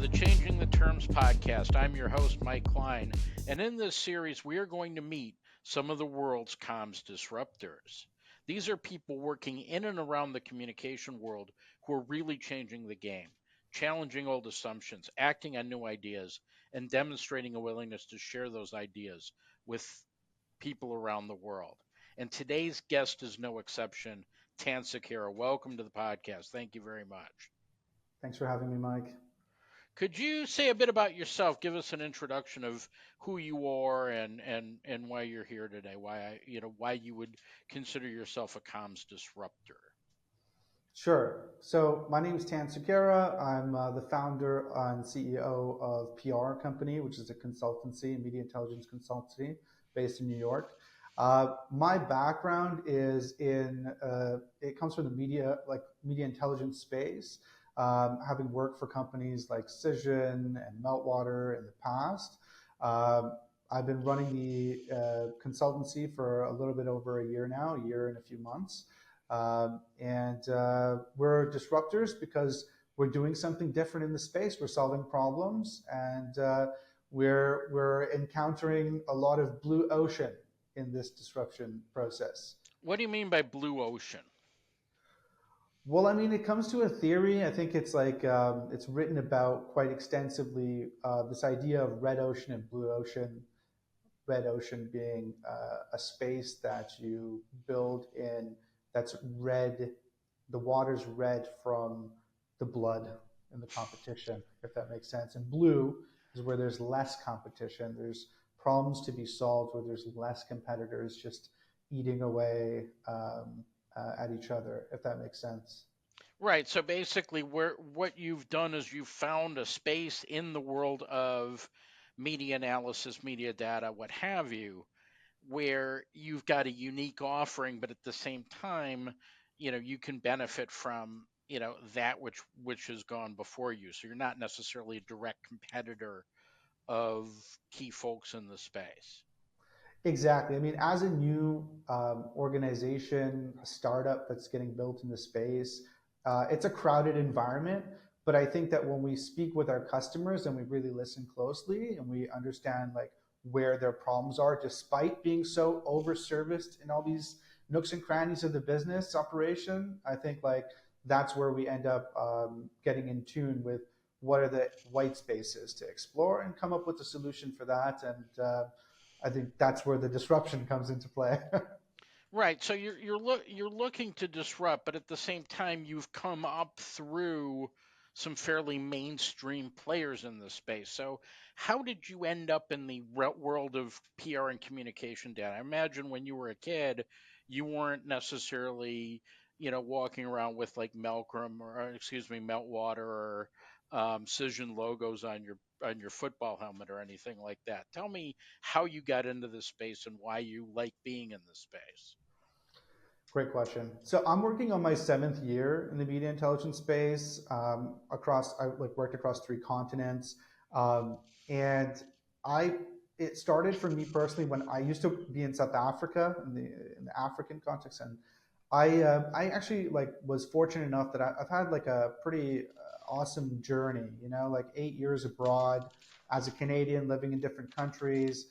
the Changing the Terms podcast. I'm your host, Mike Klein, and in this series, we are going to meet some of the world's comms disruptors. These are people working in and around the communication world who are really changing the game, challenging old assumptions, acting on new ideas, and demonstrating a willingness to share those ideas with people around the world. And today's guest is no exception, Tan Sukhera. Welcome to the podcast. Thank you very much. Thanks for having me, Mike. Could you say a bit about yourself? Give us an introduction of who you are and why you're here today. Why you would consider yourself a comms disruptor. Sure. So my name is Tan Sukhera. I'm the founder and CEO of PR Company, which is a consultancy, a media intelligence consultancy based in New York. My background is it comes from the media intelligence space, having worked for companies like Cision and Meltwater in the past. I've been running the consultancy for a little bit over a year now, a year and a few months. We're disruptors because we're doing something different in the space. We're solving problems, and we're encountering a lot of blue ocean in this disruption process. What do you mean by blue ocean? Well, I mean, it comes to a theory. I think it's like it's written about quite extensively. This idea of red ocean and blue ocean. Red ocean being a space that you build in that's red, the water's red from the blood in the competition, if that makes sense. And blue is where there's less competition. There's problems to be solved where there's less competitors just eating away at each other, if that makes sense. Right. So basically, what you've done is you've found a space in the world of media analysis, media data, what have you, where you've got a unique offering, but at the same time, you can benefit from, that which has gone before you. So you're not necessarily a direct competitor of key folks in the space. Exactly. I mean, as a new organization, a startup that's getting built in the space, it's a crowded environment. But I think that when we speak with our customers and we really listen closely and we understand like where their problems are, despite being so overserviced in all these nooks and crannies of the business operation, I think like that's where we end up getting in tune with what are the white spaces to explore and come up with a solution for that. And I think that's where the disruption comes into play. Right. So you're looking to disrupt, but at the same time, you've come up through some fairly mainstream players in the space. So how did you end up in the world of PR and communication data? I imagine when you were a kid, you weren't necessarily, walking around with like Meltwater or Cision logos on your football helmet or anything like that. Tell me how you got into this space and why you like being in this space. Great question. So I'm working on my seventh year in the media intelligence space. I like worked across three continents, and I it started for me personally when I used to be in South Africa in the African context, and I actually like was fortunate enough that I've had like a pretty awesome journey. You know, like 8 years abroad as a Canadian living in different countries.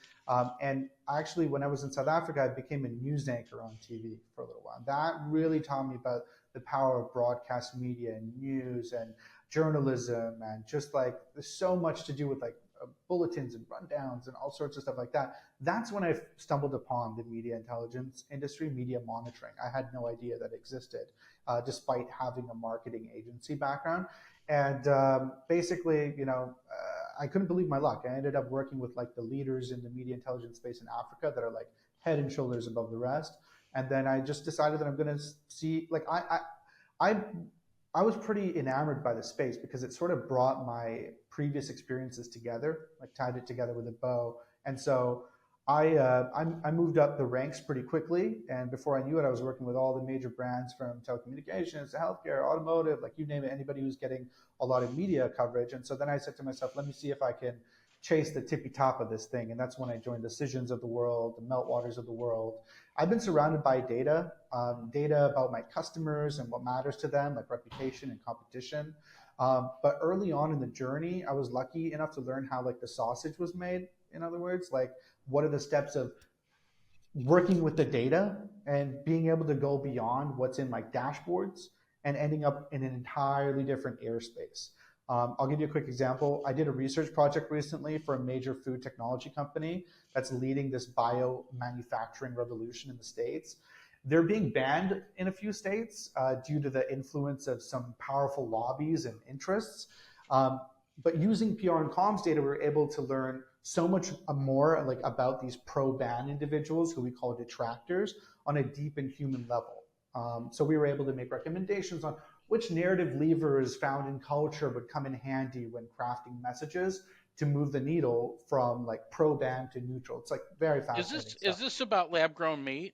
And actually, when I was in South Africa, I became a news anchor on TV for a little while. That really taught me about the power of broadcast media and news and journalism, and just like there's so much to do with like bulletins and rundowns and all sorts of stuff like that. That's when I stumbled upon the media intelligence industry, media monitoring. I had no idea that existed, despite having a marketing agency background. And basically, I couldn't believe my luck. I ended up working with like the leaders in the media intelligence space in Africa that are like head and shoulders above the rest. And then I just decided that I'm going to see, like, I, I was pretty enamored by the space because it sort of brought my previous experiences together, like tied it together with a bow. And so I moved up the ranks pretty quickly. And before I knew it, I was working with all the major brands from telecommunications to healthcare, automotive, like you name it, anybody who's getting a lot of media coverage. And so then I said to myself, let me see if I can chase the tippy top of this thing. And that's when I joined the Cisions of the world, the Meltwaters of the world. I've been surrounded by data, data about my customers and what matters to them, like reputation and competition. But early on in the journey, I was lucky enough to learn how like the sausage was made. In other words, like what are the steps of working with the data and being able to go beyond what's in like dashboards and ending up in an entirely different airspace. I'll give you a quick example. I did a research project recently for a major food technology company that's leading this bio manufacturing revolution in the States. They're being banned in a few states due to the influence of some powerful lobbies and interests. Um, but using PR and comms data, we were able to learn so much more like about these pro-ban individuals who we call detractors on a deep and human level. So we were able to make recommendations on which narrative levers found in culture would come in handy when crafting messages to move the needle from like pro-ban to neutral. It's like very Is fascinating this is stuff. this about lab grown meat?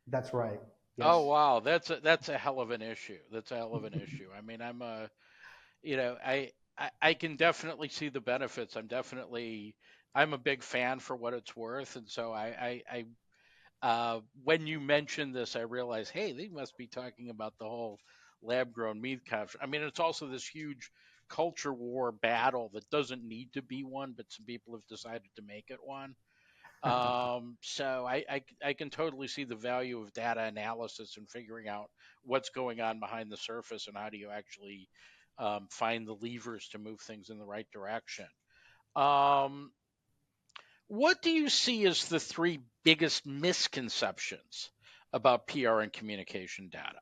That's right. Oh Yes. wow, that's a hell of an issue. That's a hell of an issue. I mean, I'm a you know, I can definitely see the benefits. I'm a big fan for what it's worth, and so when you mentioned this, I realized, hey, they must be talking about the whole lab grown meat conference. I mean, it's also this huge culture war battle that doesn't need to be one, but some people have decided to make it one. So I can totally see the value of data analysis and figuring out what's going on behind the surface and how do you actually find the levers to move things in the right direction. Um, what do you see as the three biggest misconceptions about PR and communication data?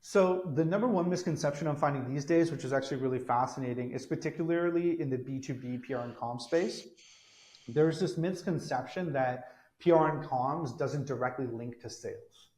So the number one misconception I'm finding these days, which is actually really fascinating, is particularly in the B2B PR and comm space. There's this misconception that PR and comms doesn't directly link to sales.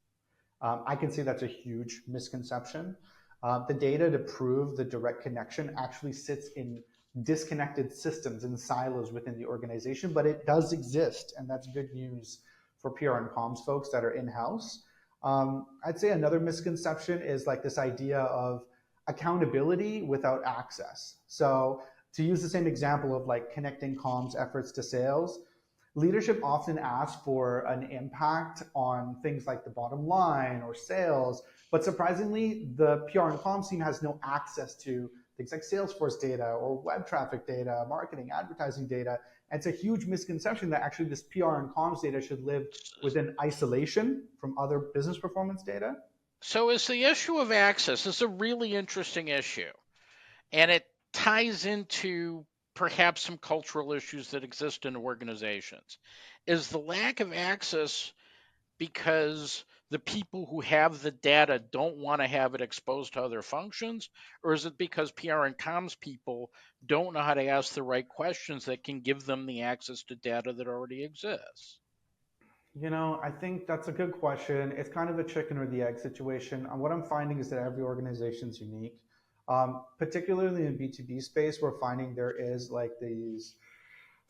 I can say that's a huge misconception. The data to prove the direct connection actually sits in disconnected systems and silos within the organization, but it does exist, and that's good news for PR and comms folks that are in house. I'd say another misconception is like this idea of accountability without access. So, to use the same example of like connecting comms efforts to sales, leadership often asks for an impact on things like the bottom line or sales, but surprisingly, the PR and comms team has no access to things like Salesforce data or web traffic data, marketing, advertising data. And it's a huge misconception that actually this PR and comms data should live within isolation from other business performance data. So, is the issue of access is a really interesting issue, and it ties into perhaps some cultural issues that exist in organizations. Is the lack of access because the people who have the data don't want to have it exposed to other functions? Or is it because PR and comms people don't know how to ask the right questions that can give them the access to data that already exists? I think that's a good question. It's kind of a chicken or the egg situation. What I'm finding is that every organization is unique. Particularly in B2B space, we're finding there is like these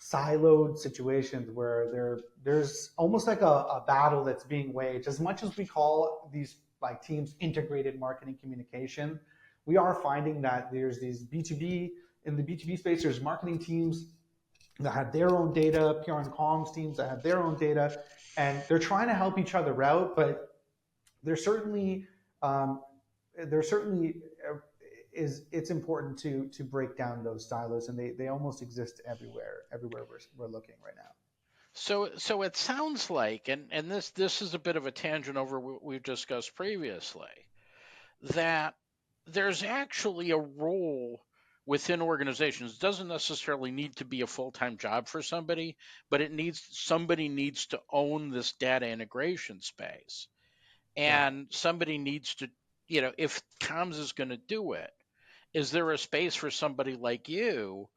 siloed situations where there's almost like a battle that's being waged. As much as we call these like teams integrated marketing communication, we are finding that there's these B2B in the B2B space, there's marketing teams that have their own data, PR and comms teams that have their own data, and they're trying to help each other out. But there's certainly um, there's certainly is it's important to break down those silos, and they almost exist everywhere we're looking right now. So it sounds like, and this is a bit of a tangent over what we've discussed previously, that there's actually a role within organizations. It doesn't necessarily need to be a full-time job for somebody, but somebody needs to own this data integration space. Yeah. And somebody needs to, if comms is going to do it, is there a space for somebody like you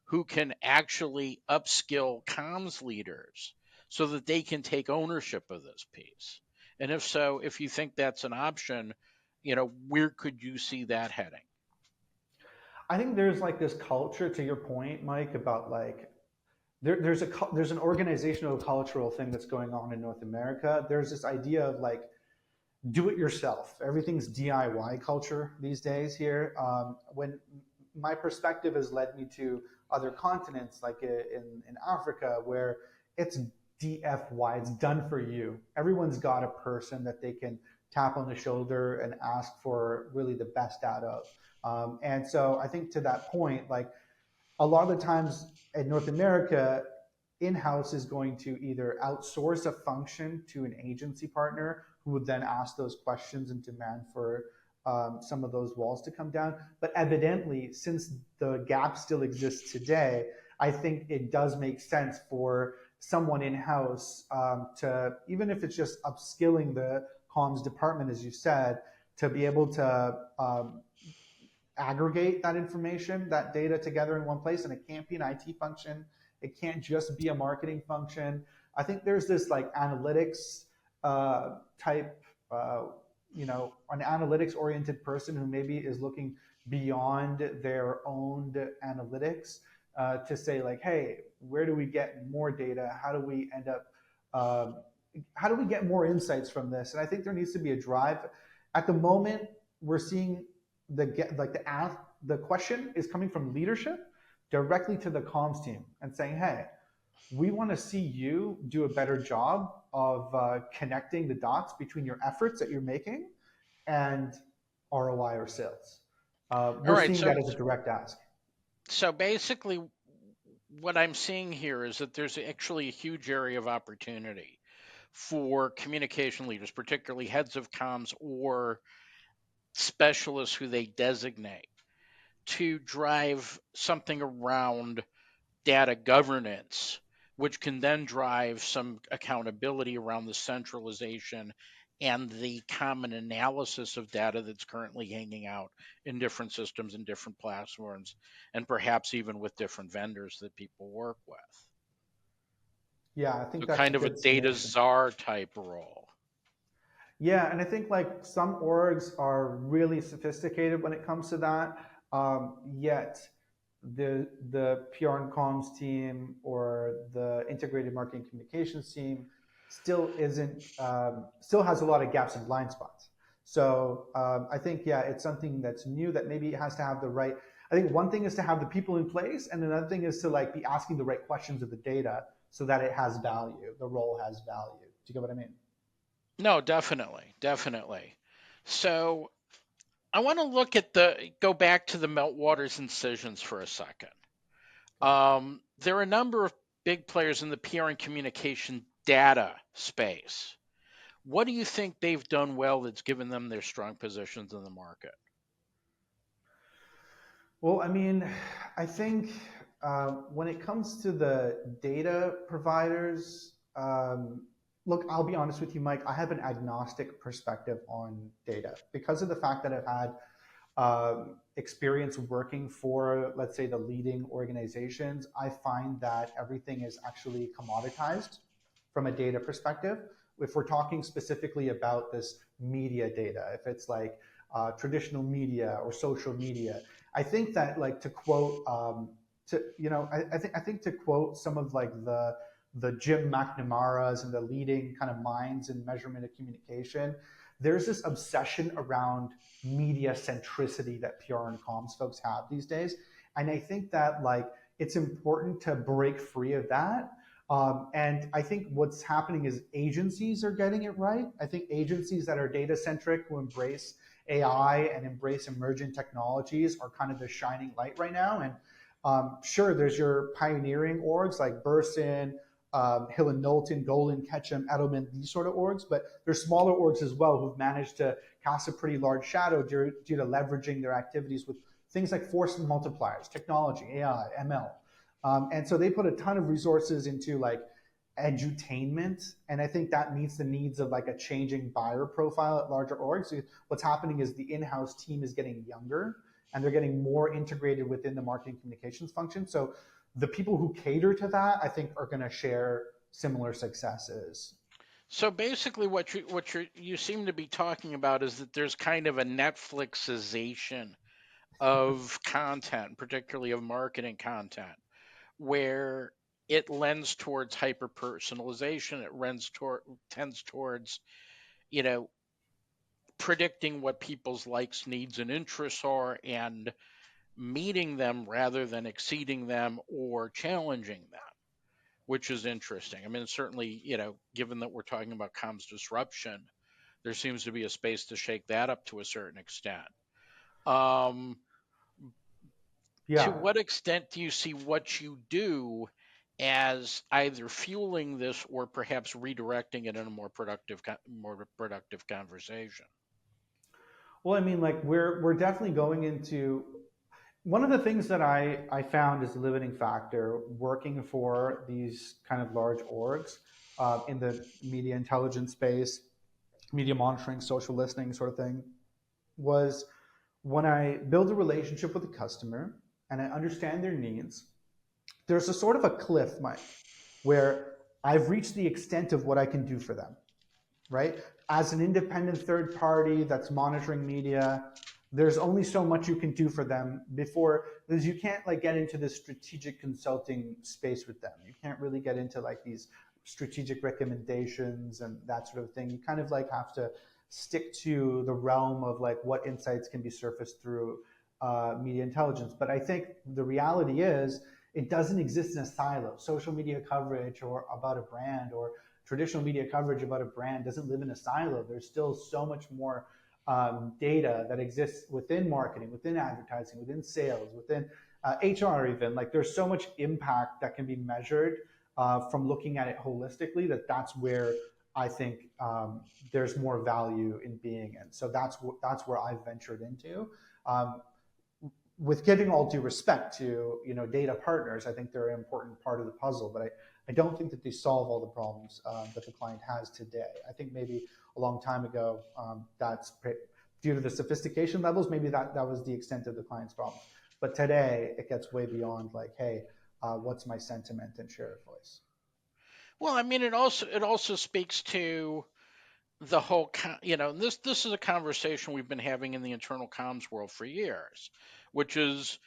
who can actually upskill comms leaders so that they can take ownership of this piece? And if so, if you think that's an option, where could you see that heading? I think there's like this culture, to your point, Mike, about like there's an organizational cultural thing that's going on in North America. There's this idea of like do it yourself. Everything's DIY culture these days here. When my perspective has led me to other continents, like in Africa, where it's DFY, it's done for you. Everyone's got a person that they can tap on the shoulder and ask for really the best out of. And so I think to that point, like a lot of the times in North America, in-house is going to either outsource a function to an agency partner who would then ask those questions and demand for some of those walls to come down. But evidently, since the gap still exists today, I think it does make sense for someone in-house to, even if it's just upskilling the comms department, as you said, to be able to aggregate that information, that data together in one place, and it can't be an IT function. It can't just be a marketing function. I think there's this like analytics type, an analytics oriented person who maybe is looking beyond their own analytics to say like, hey, where do we get more data? How do we end up? Um, how do we get more insights from this? And I think there needs to be a drive. At the moment, we're seeing the question is coming from leadership directly to the comms team and saying, hey, we want to see you do a better job of connecting the dots between your efforts that you're making and ROI or sales. All We're right, seeing that as a direct ask. so basically what I'm seeing here is that there's actually a huge area of opportunity for communication leaders, particularly heads of comms or specialists who they designate, to drive something around data governance, which can then drive some accountability around the centralization and the common analysis of data that's currently hanging out in different systems and different platforms, and perhaps even with different vendors that people work with. Yeah, I think So, that's a kind of a good data summation. czar type role. Yeah, and I think like some orgs are really sophisticated when it comes to that. Yet the PR and comms team or the integrated marketing communications team still has a lot of gaps and blind spots. So I think yeah, it's something that's new that maybe it has to have the right. I think one thing is to have the people in place, and another thing is to like be asking the right questions of the data so that it has value. The role has value. Do you get what I mean? No, definitely, definitely. So I want to go back to the meltwaters incisions for a second. Okay. There are a number of big players in the PR and communication data space. What do you think they've done well that's given them their strong positions in the market? Well, I mean, I think when it comes to the data providers, look, I'll be honest with you, Mike, I have an agnostic perspective on data because of the fact that I've had experience working for, let's say, the leading organizations. I find that everything is actually commoditized from a data perspective. If we're talking specifically about this media data, if it's like traditional media or social media, I think that like to quote I think to quote some of like the Jim McNamara's and the leading kind of minds in measurement of communication, there's this obsession around media centricity that PR and comms folks have these days. And I think that like it's important to break free of that. And I think what's happening is agencies are getting it right. I think agencies that are data centric, who embrace AI and embrace emerging technologies, are kind of the shining light right now. And sure, there's your pioneering orgs like Burson, Hill and Knowlton, Golan, Ketchum, Edelman, these sort of orgs, but there's smaller orgs as well who've managed to cast a pretty large shadow due to leveraging their activities with things like force multipliers, technology, AI, ML. And so they put a ton of resources into like edutainment, and I think that meets the needs of like a changing buyer profile at larger orgs. So what's happening is the in-house team is getting younger and they're getting more integrated within the marketing communications function. So the people who cater to that, I think, are going to share similar successes. So basically, you seem to be talking about is that there's kind of a Netflixization of content, particularly of marketing content, where it lends towards hyper personalization. Tends towards you know predicting what people's likes, needs, and interests are, and meeting them rather than exceeding them or challenging them, which is interesting. I mean, certainly, given that we're talking about comms disruption, there seems to be a space to shake that up to a certain extent. Um, to Yeah. what extent do you see what you do as either fueling this or perhaps redirecting it in a more productive conversation? Well, I mean, like we're definitely going into one of the things that I found is a limiting factor working for these kind of large orgs in the media intelligence space, media monitoring, social listening sort of thing, was when I build a relationship with a customer and I understand their needs, there's a sort of a cliff, Mike, where I've reached the extent of what I can do for them, right? As an independent third party that's monitoring media, there's only so much you can do for them before, because you can't like get into this strategic consulting space with them. You can't really get into like these strategic recommendations and that sort of thing. You kind of like have to stick to the realm of like what insights can be surfaced through media intelligence. But I think the reality is it doesn't exist in a silo. Social media coverage or about a brand or traditional media coverage about a brand doesn't live in a silo. There's still so much more data that exists within marketing, within advertising, within sales, within HR even. Like there's so much impact that can be measured from looking at it holistically that's where I think there's more value in being in. So that's where I've ventured into. Um, with giving all due respect to data partners, I think they're an important part of the puzzle, but I don't think that they solve all the problems that the client has today. I think maybe a long time ago, due to the sophistication levels, maybe that was the extent of the client's problems. But today, it gets way beyond like, hey, what's my sentiment and share of voice. Well, I mean, it also speaks to the whole this is a conversation we've been having in the internal comms world for years, which is,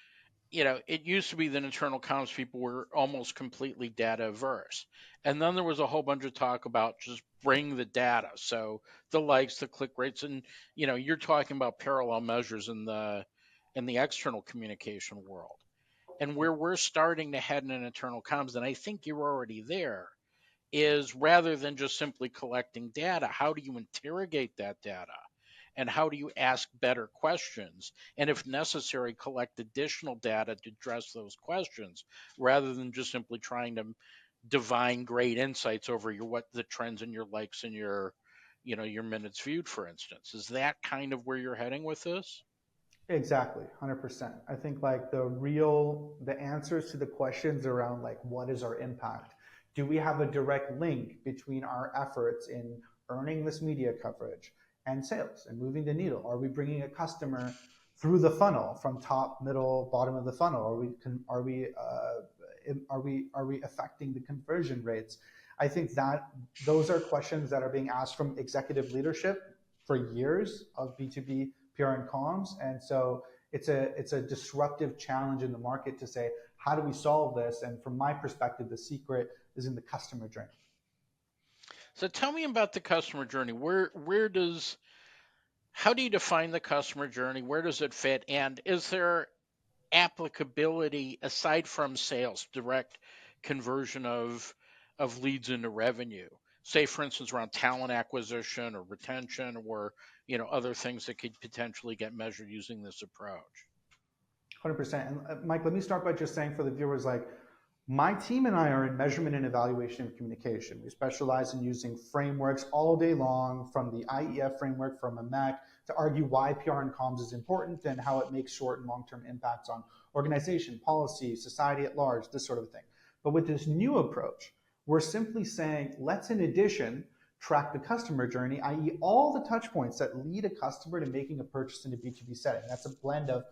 it used to be that internal comms people were almost completely data averse. And then there was a whole bunch of talk about just bring the data. So the likes, the click rates, and you're talking about parallel measures in the external communication world. And where we're starting to head in an internal comms, and I think you're already there, is rather than just simply collecting data, how do you interrogate that data? And how do you ask better questions? And if necessary, collect additional data to address those questions rather than just simply trying to divine great insights over what the trends and your likes and your minutes viewed, for instance. Is that kind of where you're heading with this? Exactly, 100%. I think like the answers to the questions around like what is our impact? Do we have a direct link between our efforts in earning this media coverage and sales and moving the needle? Are we bringing a customer through the funnel from top, middle, bottom of the funnel? Are we affecting the conversion rates? I think that those are questions that are being asked from executive leadership for years of B2B PR and comms. And so it's a disruptive challenge in the market to say, how do we solve this? And from my perspective, the secret is in the customer journey. So tell me about the customer journey. How do you define the customer journey? Where does it fit? And is there applicability aside from sales, direct conversion of leads into revenue? Say, for instance, around talent acquisition or retention, or other things that could potentially get measured using this approach. 100%. And Mike, let me start by just saying for the viewers, like my team and I are in measurement and evaluation of communication. We specialize in using frameworks all day long, from the IEF framework from a MEC, to argue why PR and comms is important and how it makes short and long-term impacts on organization, policy, society at large, this sort of thing. But with this new approach, we're simply saying, let's in addition track the customer journey, i.e. all the touch points that lead a customer to making a purchase in a B2B setting. That's a blend of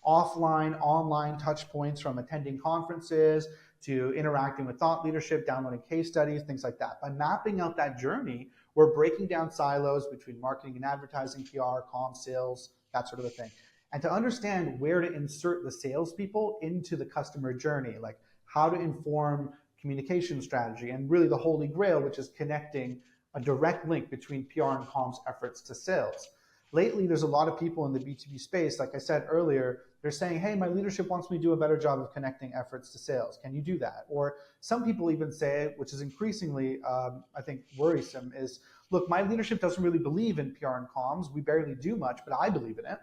offline, online touch points, from attending conferences to interacting with thought leadership, downloading case studies, things like that. By mapping out that journey, we're breaking down silos between marketing and advertising, PR, comm, sales, that sort of a thing. And to understand where to insert the salespeople into the customer journey, like how to inform communication strategy, and really the holy grail, which is connecting a direct link between PR and comms efforts to sales. lately there's a lot of people in the B2B space, like I said earlier, they're saying, hey, my leadership wants me to do a better job of connecting efforts to sales. Can you do that? Or some people even say, which is increasingly, I think, worrisome, is look, my leadership doesn't really believe in PR and comms. We barely do much, but I believe in it.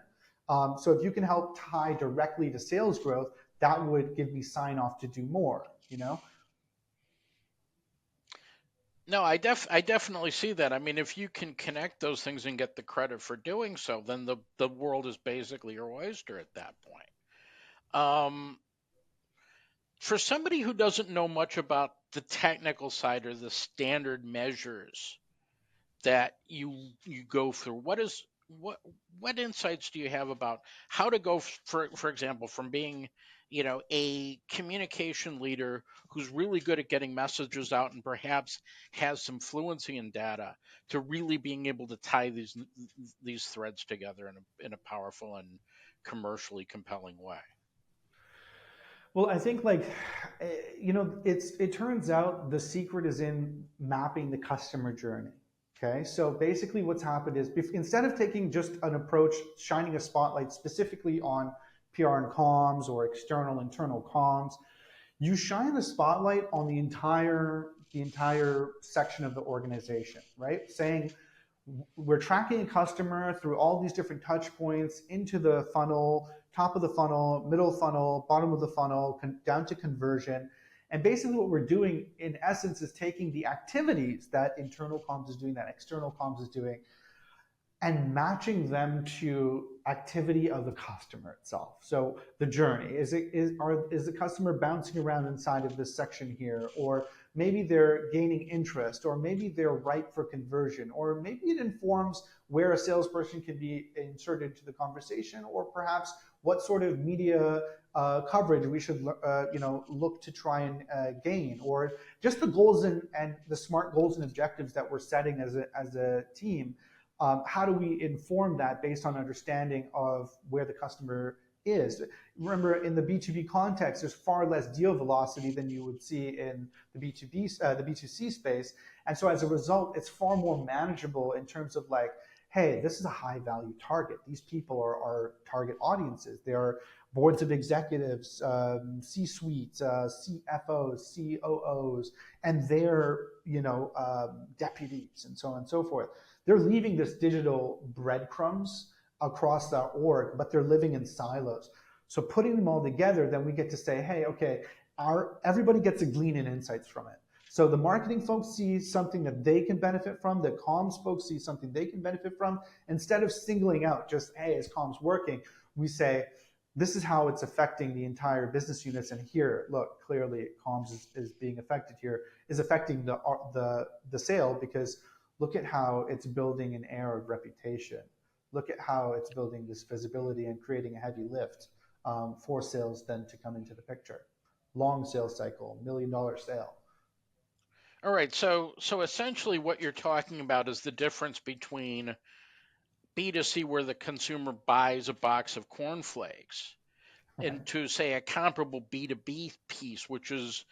So if you can help tie directly to sales growth, that would give me sign off to do more, you know? No, I definitely see that. I mean, if you can connect those things and get the credit for doing so, then the world is basically your oyster at that point. For somebody who doesn't know much about the technical side or the standard measures that you go through, what insights do you have about how to go for example from being a communication leader who's really good at getting messages out and perhaps has some fluency in data to really being able to tie these threads together in a powerful and commercially compelling way? Well, I think it turns out the secret is in mapping the customer journey. Okay, so basically what's happened is instead of taking just an approach, shining a spotlight specifically on PR and comms or external internal comms, you shine the spotlight on the entire section of the organization, right? Saying we're tracking a customer through all these different touch points into the funnel, top of the funnel, middle funnel, bottom of the funnel, down to conversion. And basically what we're doing in essence is taking the activities that internal comms is doing, that external comms is doing, and matching them to activity of the customer itself. So the journey is the customer bouncing around inside of this section here, or maybe they're gaining interest, or maybe they're ripe for conversion, or maybe it informs where a salesperson can be inserted into the conversation, or perhaps what sort of media coverage we should look to try and gain, or just the goals and the smart goals and objectives that we're setting as a team. How do we inform that based on understanding of where the customer is? Remember, in the B2B context, there's far less deal velocity than you would see in the the B2C space. And so as a result, it's far more manageable in terms of like, hey, this is a high value target. These people are our target audiences. They are boards of executives, C-suites, CFOs, COOs, and their deputies, and so on and so forth. They're leaving this digital breadcrumbs across the org, but they're living in silos. So putting them all together, then we get to say, hey, okay, everybody gets to glean in insights from it. So the marketing folks see something that they can benefit from, the comms folks see something they can benefit from. Instead of singling out just, hey, is comms working? We say, this is how it's affecting the entire business units. And here, look, clearly comms is being affected here, is affecting the sale, because look at how it's building an air of reputation. Look at how it's building this visibility and creating a heavy lift for sales then to come into the picture. Long sales cycle, $1 million sale. All right, so essentially what you're talking about is the difference between B2C, where the consumer buys a box of cornflakes, Right. and to say a comparable B2B piece, which is,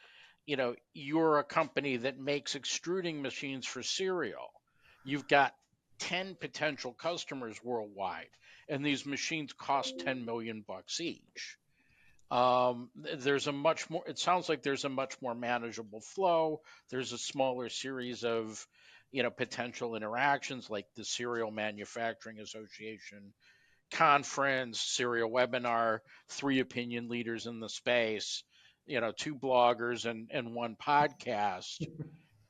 you're a company that makes extruding machines for cereal. You've got 10 potential customers worldwide, and these machines cost 10 million bucks each. There's a much more, it sounds like there's a much more manageable flow. There's a smaller series of, potential interactions, like the Cereal Manufacturing Association conference, serial webinar, three opinion leaders in the space, two bloggers and one podcast.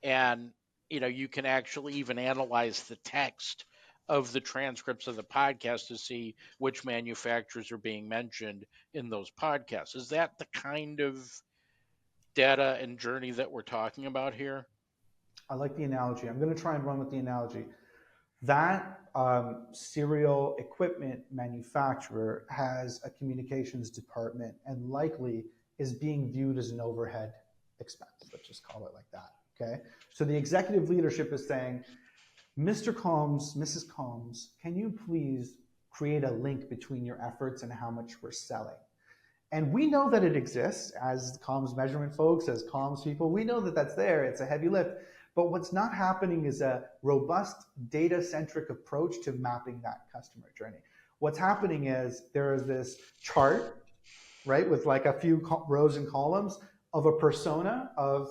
And, you can actually even analyze the text of the transcripts of the podcast to see which manufacturers are being mentioned in those podcasts. Is that the kind of data and journey that we're talking about here? I like the analogy. I'm going to try and run with the analogy. That cereal equipment manufacturer has a communications department and likely is being viewed as an overhead expense. Let's just call it like that. Okay. So the executive leadership is saying, Mr. Combs, Mrs. Combs, can you please create a link between your efforts and how much we're selling? And we know that it exists as comms measurement folks, as comms people. We know that that's there. It's a heavy lift. But what's not happening is a robust data centric approach to mapping that customer journey. What's happening is there is this chart, right, with like a few rows and columns of a persona of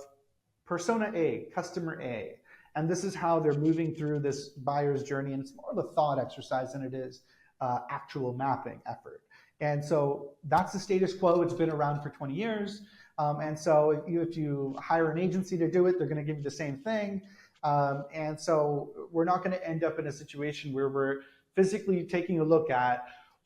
persona A, customer A. And this is how they're moving through this buyer's journey. And it's more of a thought exercise than it is actual mapping effort. And so that's the status quo. It's been around for 20 years. And so if you hire an agency to do it, they're going to give you the same thing. And so we're not going to end up in a situation where we're physically taking a look at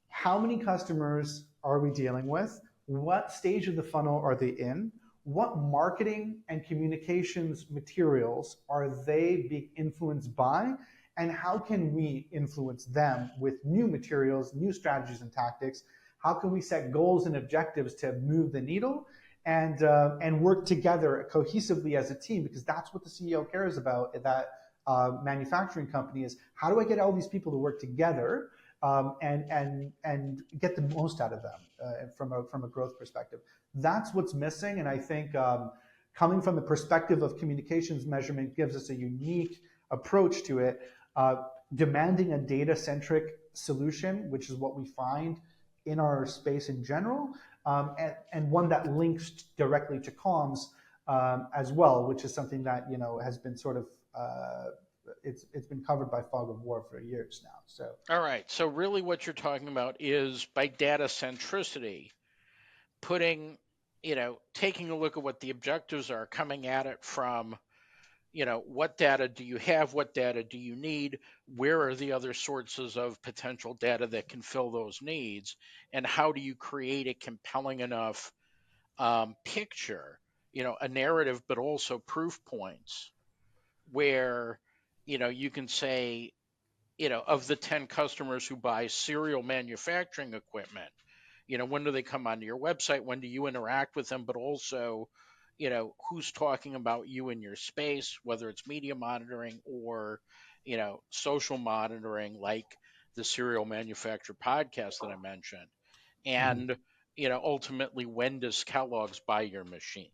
how many customers are we dealing with, what stage of the funnel are they in, what marketing and communications materials are they being influenced by, and how can we influence them with new materials, new strategies and tactics? How can we set goals and objectives to move the needle and work together cohesively as a team? Because that's what the CEO cares about at that manufacturing company is how do I get all these people to work together and get the most out of them from a growth perspective. That's what's missing, and I think coming from the perspective of communications measurement gives us a unique approach to it, demanding a data centric solution, which is what we find in our space in general, and one that links directly to comms as well, which is something that has been sort of it's been covered by fog of war for years now. So All right. So really what you're talking about is by data centricity, putting, taking a look at what the objectives are, coming at it from, what data do you have? What data do you need? Where are the other sources of potential data that can fill those needs? And how do you create a compelling enough picture, a narrative, but also proof points where, you can say, of the 10 customers who buy serial manufacturing equipment, when do they come onto your website? When do you interact with them? But also, who's talking about you in your space, whether it's media monitoring or, social monitoring, like the serial manufacturer podcast that I mentioned. mhm. And, ultimately, when does Kellogg's buy your machine?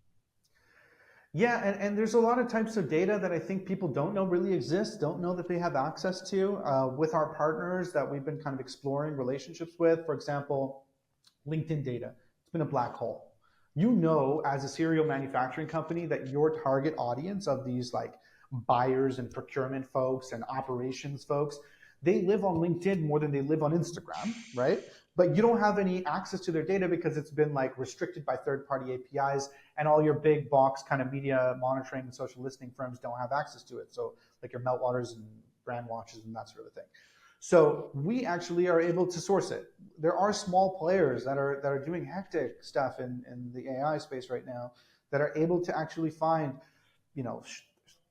Yeah, and there's a lot of types of data that I think people don't know really exist, don't know that they have access to with our partners that we've been kind of exploring relationships with. For example, LinkedIn data. It's been a black hole. You know, as a serial manufacturing company, that your target audience of these like buyers and procurement folks and operations folks, they live on LinkedIn more than they live on Instagram, right? But you don't have any access to their data because it's been like restricted by third-party APIs, and all your big box kind of media monitoring and social listening firms don't have access to it. So like your Meltwaters and brand watches and that sort of thing. So we actually are able to source it. There are small players that are doing hectic stuff in the AI space right now that are able to actually find, you know,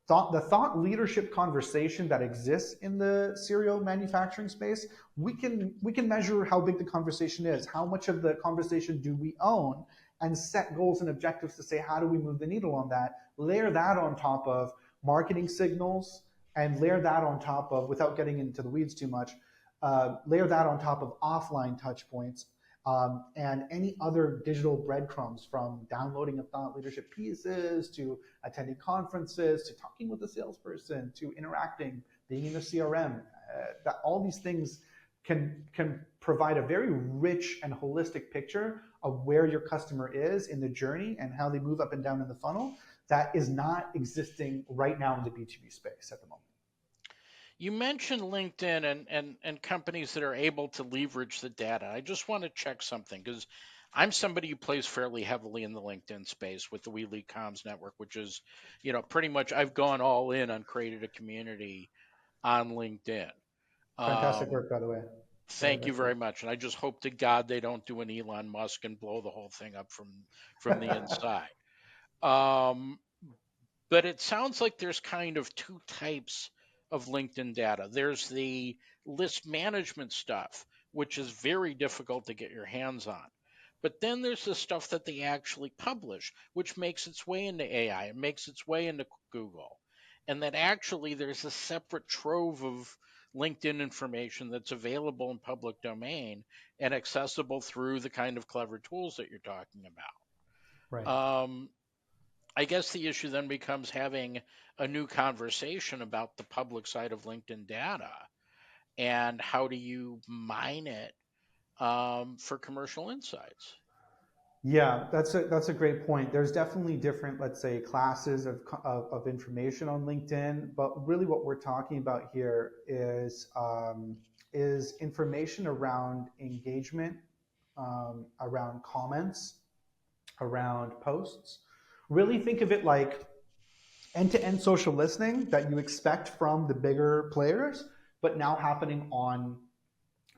thought leadership conversation that exists in the serial manufacturing space. We can measure how big the conversation is, how much of the conversation do we own, and set goals and objectives to say how do we move the needle on that. Layer that on top of marketing signals, and layer that on top of, without getting into the weeds too much, layer that on top of offline touch points and any other digital breadcrumbs, from downloading of thought leadership pieces to attending conferences to talking with a salesperson to interacting, being in the CRM. That all these things can provide a very rich and holistic picture of where your customer is in the journey and how they move up and down in the funnel. That is not existing right now in the B2B space at the moment. You mentioned LinkedIn and companies that are able to leverage the data. I just want to check something because I'm somebody who plays fairly heavily in the LinkedIn space with the We Lead Comms network, which is, pretty much I've gone all in on created a community on LinkedIn. Fantastic Um, work, by the way. Thank you very Excellent. much, and I just hope to God they don't do an Elon Musk and blow the whole thing up from the inside. Um, but it sounds like there's kind of two types of LinkedIn data. There's the list management stuff, which is very difficult to get your hands on. But then there's the stuff that they actually publish, which makes its way into AI, it makes its way into Google. And that actually there's a separate trove of LinkedIn information that's available in public domain and accessible through the kind of clever tools that you're talking Right. about. I guess the issue then becomes having a new conversation about the public side of LinkedIn data and how do you mine it for commercial insights. Yeah, that's a great point. There's definitely different, let's say, classes of information on LinkedIn, but really what we're talking about here is information around engagement, around comments, around posts. Really think of it like end-to-end social listening that you expect from the bigger players, but now happening on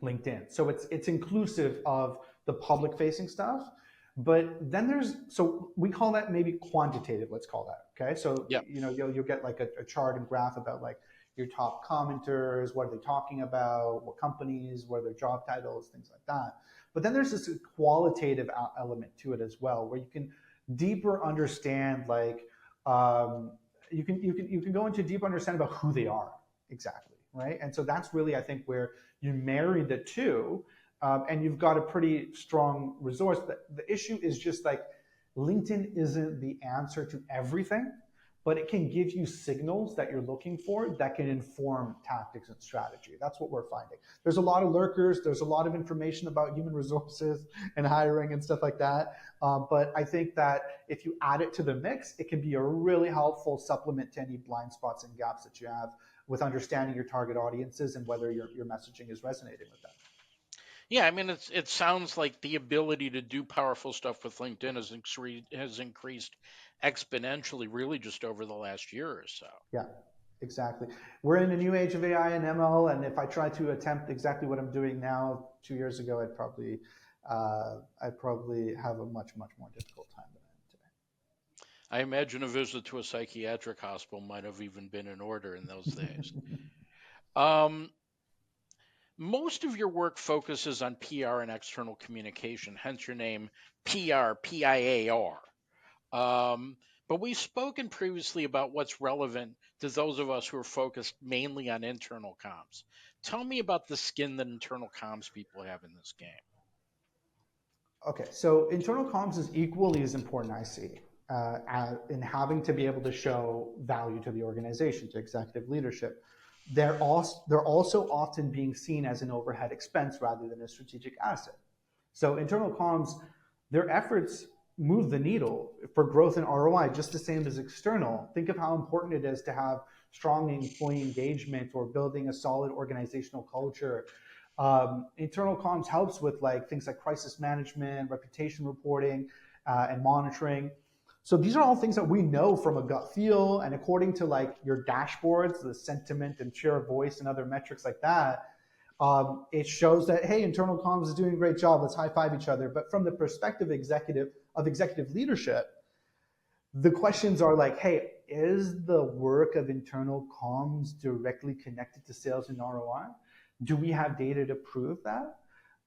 LinkedIn. So it's inclusive of the public facing stuff. But then so we call that maybe quantitative, let's call that. Okay. So, Yep. you'll get like a chart and graph about like your top commenters, what are they talking about, what companies, what are their job titles, things like that. But then there's this qualitative element to it as well, where you can deeper understand like, you can go into deep understanding about who they are exactly, right? And so that's really, I think, where you marry the two, and you've got a pretty strong resource. The issue is just like LinkedIn isn't the answer to everything, but it can give you signals that you're looking for that can inform tactics and strategy. That's what we're finding. There's a lot of lurkers. There's a lot of information about human resources and hiring and stuff like that. But I think that if you add it to the mix, it can be a really helpful supplement to any blind spots and gaps that you have with understanding your target audiences and whether your messaging is resonating with them. Yeah, I mean, it sounds like the ability to do powerful stuff with LinkedIn has increased exponentially, really, just over the last year or so. Yeah, exactly. We're in a new age of AI and ML, and if I try to attempt exactly what I'm doing now, 2 years ago, I'd probably have a much more difficult time than I am today. I imagine a visit to a psychiatric hospital might have even been in order in those days. Um, Most of your work focuses on PR and external communication, hence your name, PR, PIAR. But we've spoken previously about what's relevant to those of us who are focused mainly on internal comms. Tell me about the skin that internal comms people have in this game. Okay, so internal comms is equally as important, I see, in having to be able to show value to the organization, to executive leadership. They're also often being seen as an overhead expense rather than a strategic asset. So internal comms, their efforts move the needle for growth and ROI just the same as external. Think of how important it is to have strong employee engagement or building a solid organizational culture. Internal comms helps with like things like crisis management, reputation reporting, and monitoring. So these are all things that we know from a gut feel, and according to like your dashboards, the sentiment and share of voice and other metrics like that, it shows that hey, internal comms is doing a great job. Let's high five each other. But from the perspective of executive leadership, the questions are like, hey, is the work of internal comms directly connected to sales and ROI? Do we have data to prove that?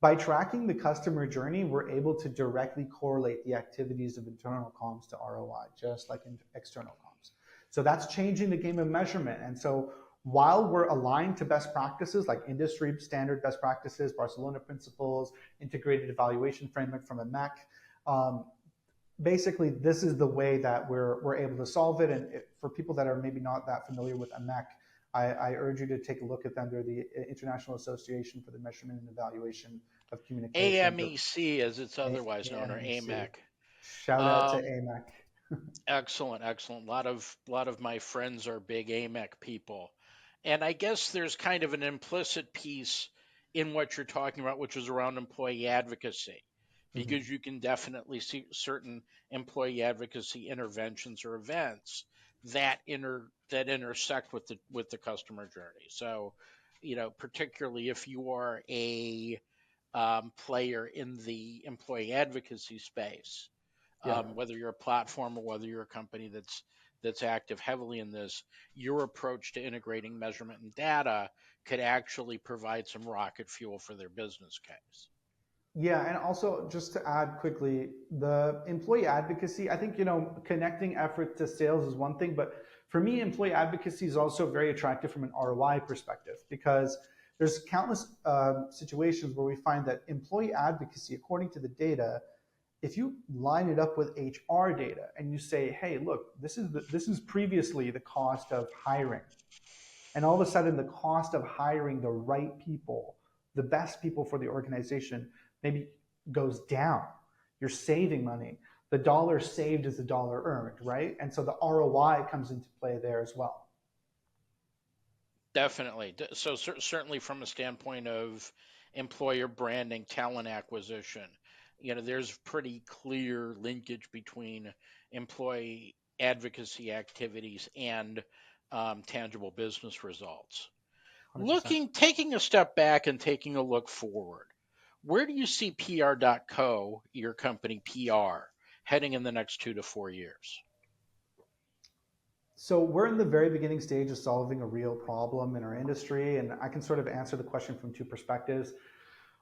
By tracking the customer journey, we're able to directly correlate the activities of internal comms to ROI, just like in external comms. So that's changing the game of measurement. And so while we're aligned to best practices like industry standard best practices, Barcelona principles, integrated evaluation framework from a MEC, basically this is the way that we're able to solve it. And for people that are maybe not that familiar with a MEC, I urge you to take a look at them. They're the International Association for the Measurement and Evaluation of Communication. AMEC, as it's otherwise known, or AMEC. AMEC. Shout out to Um, AMEC. Excellent, excellent. A lot of my friends are big AMEC people. And I guess there's kind of an implicit piece in what you're talking about, which is around employee advocacy, Mhm. because you can definitely see certain employee advocacy interventions or events that intersect with the customer journey. So, particularly if you are a player in the employee advocacy space, Yeah. whether you're a platform or whether you're a company that's active heavily in this, your approach to integrating measurement and data could actually provide some rocket fuel for their business case. Yeah, and also just to add quickly, the employee advocacy, I think, connecting effort to sales is one thing, but for me, employee advocacy is also very attractive from an ROI perspective because there's countless situations where we find that employee advocacy, according to the data, if you line it up with HR data and you say, hey, look, this is previously the cost of hiring, and all of a sudden the cost of hiring the right people, the best people for the organization, maybe goes down. You're saving money. The dollar saved is the dollar earned, right? And so the ROI comes into play there as well. Definitely. So certainly from a standpoint of employer branding, talent acquisition, there's pretty clear linkage between employee advocacy activities and tangible business results. 100%. Taking a step back and taking a look forward, where do you see PR.co, your company PR, heading in the next 2 to 4 years? So we're in the very beginning stage of solving a real problem in our industry, and I can sort of answer the question from two perspectives.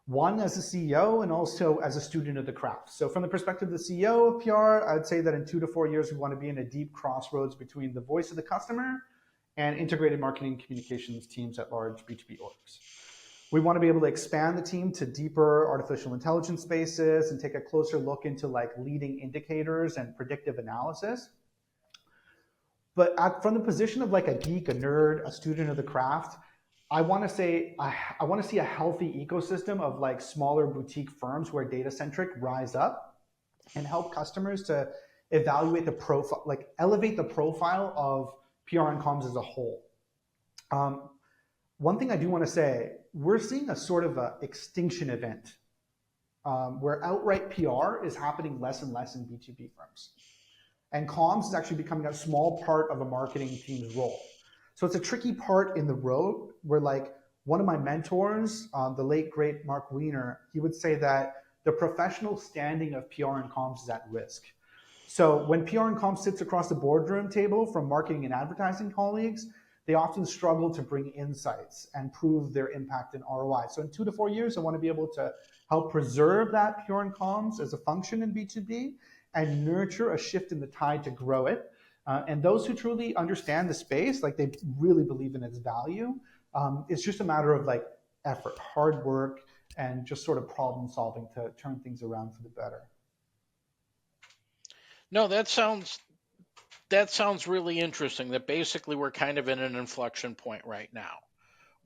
One as a CEO and also as a student of the craft. So from the perspective of the CEO of PR, I'd say that in 2 to 4 years, we want to be in a deep crossroads between the voice of the customer and integrated marketing communications teams at large B2B orgs. We want to be able to expand the team to deeper artificial intelligence spaces and take a closer look into like leading indicators and predictive analysis. But from the position of like a geek, a nerd, a student of the craft, I want to say I want to see a healthy ecosystem of like smaller boutique firms where data centric rise up and help customers to evaluate the profile, like elevate the profile of PR and comms as a whole. Um, One thing I do want to say, we're seeing a sort of a extinction event where outright PR is happening less and less in B2B firms. And comms is actually becoming a small part of a marketing team's role. So it's a tricky part in the road where like one of my mentors, the late great Mark Wiener, he would say that the professional standing of PR and comms is at risk. So when PR and comms sits across the boardroom table from marketing and advertising colleagues, they often struggle to bring insights and prove their impact and ROI. So in 2 to 4 years, I want to be able to help preserve that PR and comms as a function in B2B and nurture a shift in the tide to grow it. And those who truly understand the space, like they really believe in its value, it's just a matter of like effort, hard work, and just sort of problem solving to turn things around for the better. No, that sounds really interesting. That basically we're kind of in an inflection point right now,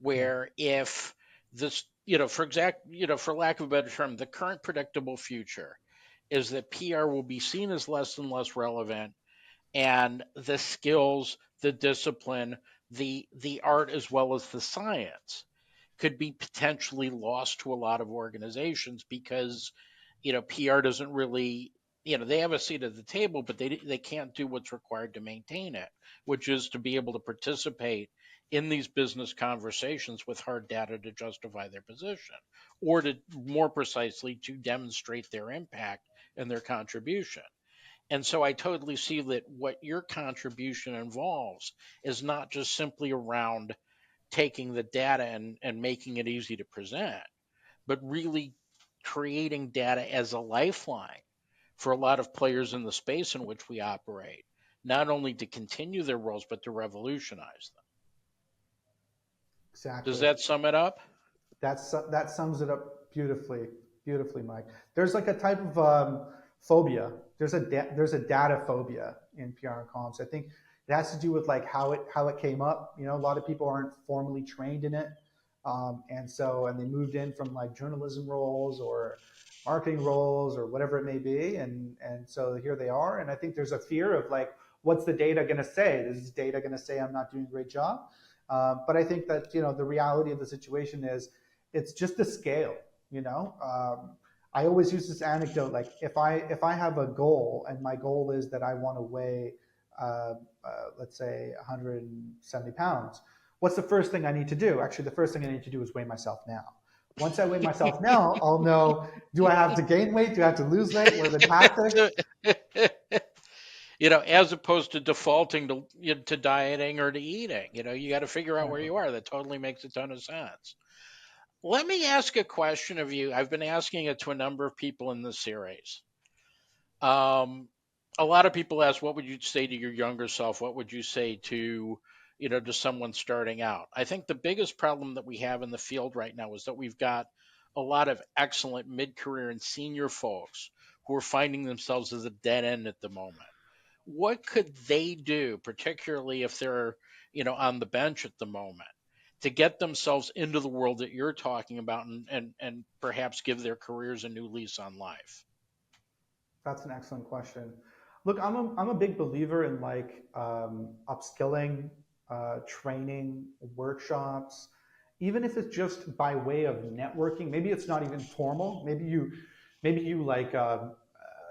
Yeah, where if this, for lack of a better term, the current predictable future is that PR will be seen as less and less relevant, and the skills, the discipline, the art as well as the science could be potentially lost to a lot of organizations because PR doesn't really, they have a seat at the table, but they can't do what's required to maintain it, which is to be able to participate in these business conversations with hard data to justify their position, or to more precisely to demonstrate their impact and their contribution. And so I totally see that what your contribution involves is not just simply around taking the data and making it easy to present, but really creating data as a lifeline for a lot of players in the space in which we operate, not only to continue their roles, but to revolutionize them. Does exactly. that sum it up? That sums it up beautifully, beautifully, Mike. There's like a type of phobia. There's a data phobia in PR and comms. I think it has to do with like how it came up. You know, a lot of people aren't formally trained in it, and they moved in from like journalism roles or marketing roles or whatever it may be, and so here they are. And I think there's a fear of like, what's the data going to say? Is data going to say I'm not doing a great job? But I think that the reality of the situation is it's just a scale. You know, I always use this anecdote. Like if I have a goal and my goal is that I want to weigh, let's say 170 pounds, what's the first thing I need to do? Actually, the first thing I need to do is weigh myself now. Once I weigh myself now, I'll know, do I have to gain weight? Do I have to lose weight? What are the tactics? As opposed to defaulting to dieting or to eating, you got to figure out where Exactly. you are. That totally makes a ton of sense. Let me ask a question of you. I've been asking it to a number of people in this series. Um, a lot of people ask, what would you say to your younger self? What would you say to someone starting out? I think the biggest problem that we have in the field right now is that we've got a lot of excellent mid-career and senior folks who are finding themselves as a dead end at the moment. What could they do, particularly if they're, on the bench at the moment, to get themselves into the world that you're talking about, and perhaps give their careers a new lease on life? That's an excellent question. Look, I'm a big believer in like upskilling, training, workshops, even if it's just by way of networking. Maybe it's not even formal. Maybe you like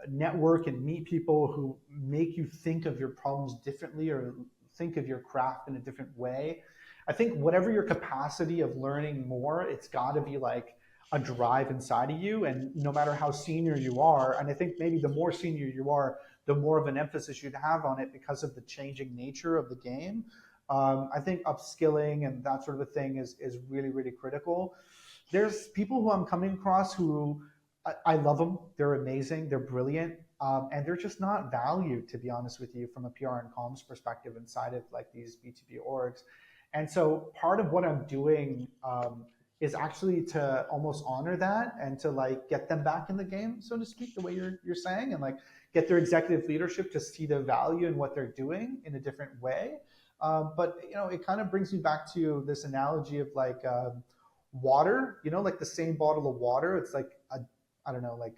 network and meet people who make you think of your problems differently or think of your craft in a different way. I think whatever your capacity of learning more, it's got to be like a drive inside of you. And no matter how senior you are, and I think maybe the more senior you are, the more of an emphasis you'd have on it because of the changing nature of the game. I think upskilling and that sort of a thing is really, really critical. There's people who I'm coming across who I love them. They're amazing. They're brilliant. And they're just not valued, to be honest with you, from a PR and comms perspective inside of like these B2B orgs. And so part of what I'm doing is actually to almost honor that and to like get them back in the game, so to speak, the way you're saying, and like get their executive leadership to see the value in what they're doing in a different way. But it kind of brings me back to this analogy of like water. Like the same bottle of water. It's like I don't know, like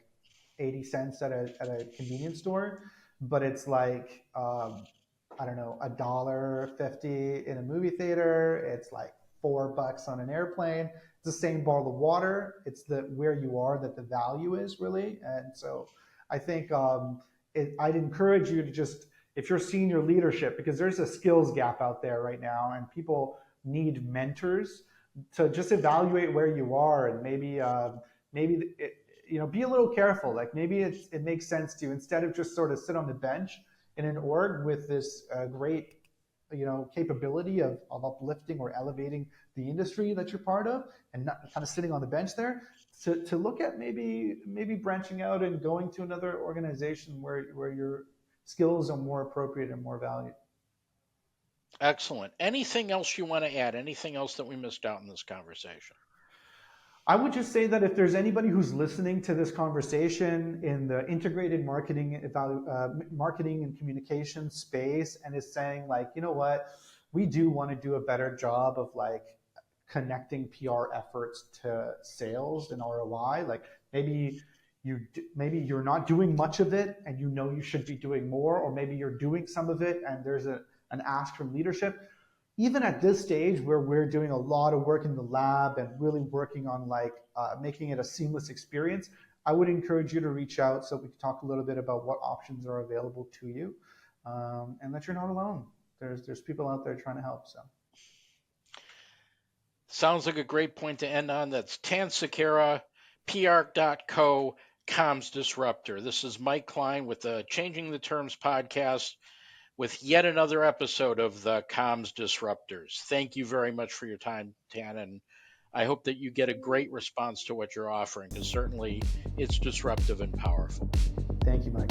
80 cents at a convenience store, but it's like I don't know, $1.50 in a movie theater. It's like $4 on an airplane. It's the same bottle of water. It's the where you are that the value is really. And so I think I'd encourage you to just, if you're senior leadership, because there's a skills gap out there right now, and people need mentors to just evaluate where you are, and maybe be a little careful. Like maybe it makes sense to, instead of just sort of sit on the bench in an org with this great capability of uplifting or elevating the industry that you're part of, and not kind of sitting on the bench there, to look at maybe branching out and going to another organization where your skills are more appropriate and more valued. Excellent. Anything else you want to add? Anything else that we missed out in this conversation? I would just say that if there's anybody who's listening to this conversation in the integrated marketing and communication space and is saying like, you know what, we do want to do a better job of like connecting PR efforts to sales and ROI. Like maybe you're not doing much of it and you should be doing more, or maybe you're doing some of it and there's an ask from leadership. Even at this stage where we're doing a lot of work in the lab and really working on like making it a seamless experience, I would encourage you to reach out so we can talk a little bit about what options are available to you, and that you're not alone. There's people out there trying to help. So Sounds like a great point to end on. That's Tan Sukhera, PR.co, Comms Disruptor. This is Mike Klein with the Changing the Terms podcast with yet another episode of the Comms Disruptors. Thank you very much for your time, Tan, and I hope that you get a great response to what you're offering, because certainly it's disruptive and powerful. thank you, Mike.